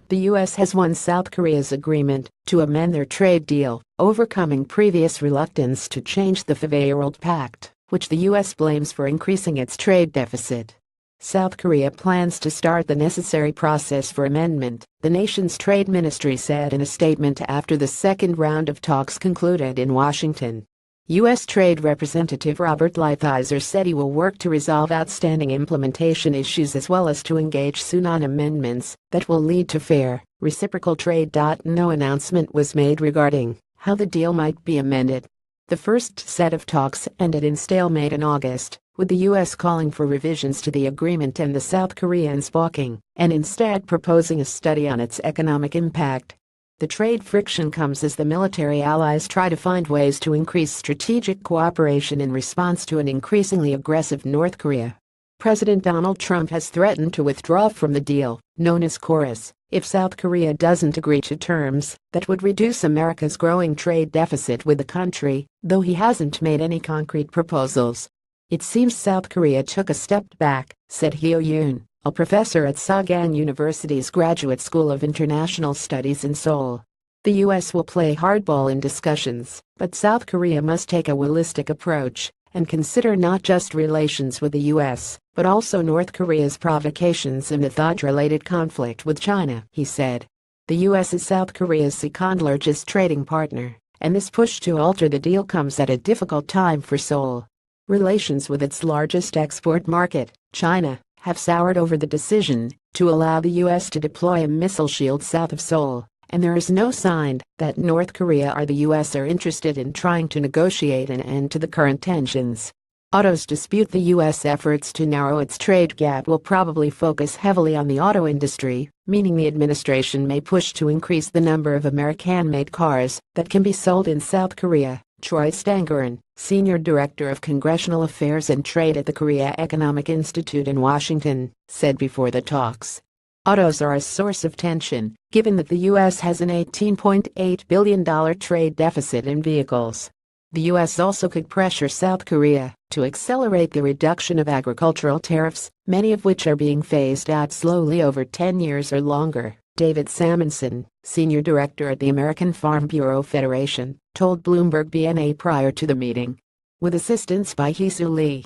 The U.S. has won South Korea's agreement to amend their trade deal, overcoming previous reluctance to change the 5-year-old pact, which the U.S. blames for increasing its trade deficit. South Korea plans to start the necessary process for amendment, the nation's trade ministry said in a statement after the second round of talks concluded in Washington. U.S. Trade Representative Robert Lighthizer said he will work to resolve outstanding implementation issues as well as to engage soon on amendments that will lead to fair, reciprocal trade. No announcement was made regarding how the deal might be amended. The first set of talks ended in stalemate in August, with the U.S. calling for revisions to the agreement and the South Koreans balking and instead proposing a study on its economic impact. The trade friction comes as the military allies try to find ways to increase strategic cooperation in response to an increasingly aggressive North Korea. President Donald Trump has threatened to withdraw from the deal, known as KORUS, if South Korea doesn't agree to terms that would reduce America's growing trade deficit with the country, though he hasn't made any concrete proposals. It seems South Korea took a step back, said Hyo Yoon, a professor at Sagang University's Graduate School of International Studies in Seoul. The U.S. will play hardball in discussions, but South Korea must take a holistic approach and consider not just relations with the U.S., but also North Korea's provocations in the thought-related conflict with China, he said. The U.S. is South Korea's second-largest trading partner, and this push to alter the deal comes at a difficult time for Seoul. Relations with its largest export market, China, have soured over the decision to allow the U.S. to deploy a missile shield south of Seoul, and there is no sign that North Korea or the U.S. are interested in trying to negotiate an end to the current tensions. Autos dispute the U.S. efforts to narrow its trade gap will probably focus heavily on the auto industry, meaning the administration may push to increase the number of American-made cars that can be sold in South Korea. Troy Stangerin, Senior Director of Congressional Affairs and Trade at the Korea Economic Institute in Washington, said before the talks. Autos are a source of tension, given that the U.S. has an $18.8 billion trade deficit in vehicles. The U.S. also could pressure South Korea to accelerate the reduction of agricultural tariffs, many of which are being phased out slowly over 10 years or longer. David Samuelson, Senior Director at the American Farm Bureau Federation, told Bloomberg BNA prior to the meeting. With assistance by Hee-Soo Lee,